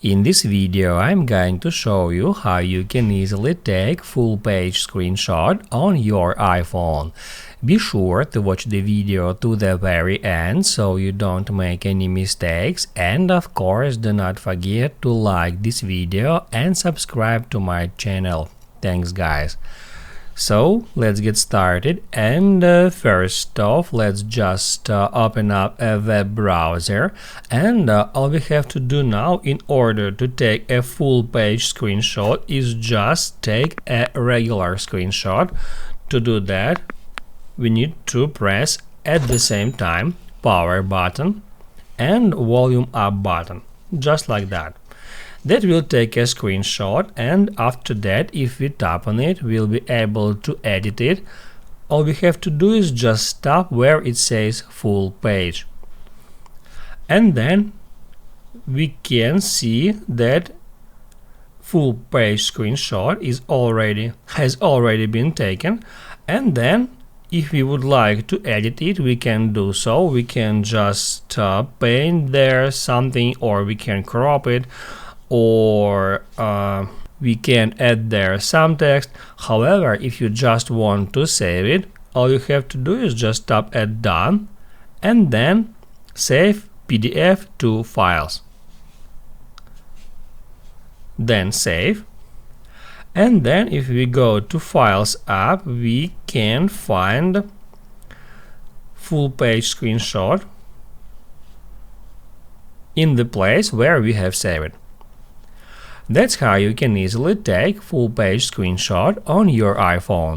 In this video, I'm going to show you how you can easily take full-page screenshot on your iPhone. Be sure to watch the video to the very end so you don't make any mistakes, and of course do not forget to like this video and subscribe to my channel. Thanks guys. So let's get started, and first off let's just open up a web browser, and all we have to do now in order to take a full page screenshot is just take a regular screenshot. To do that we need to press at the same time power button and volume up button, just like that. That will take a screenshot, and after that, if we tap on it, we'll be able to edit it. All we have to do is just stop where it says full page. And then we can see that full page screenshot has already been taken. And then if we would like to edit it, we can do so. We can just paint there something, or we can crop it, or we can add there some text. However, if you just want to save it, all you have to do is just tap at done and then save PDF to files. Then save, and then if we go to Files app, we can find full page screenshot in the place where we have saved it. That's how you can easily take full page screenshot on your iPhone.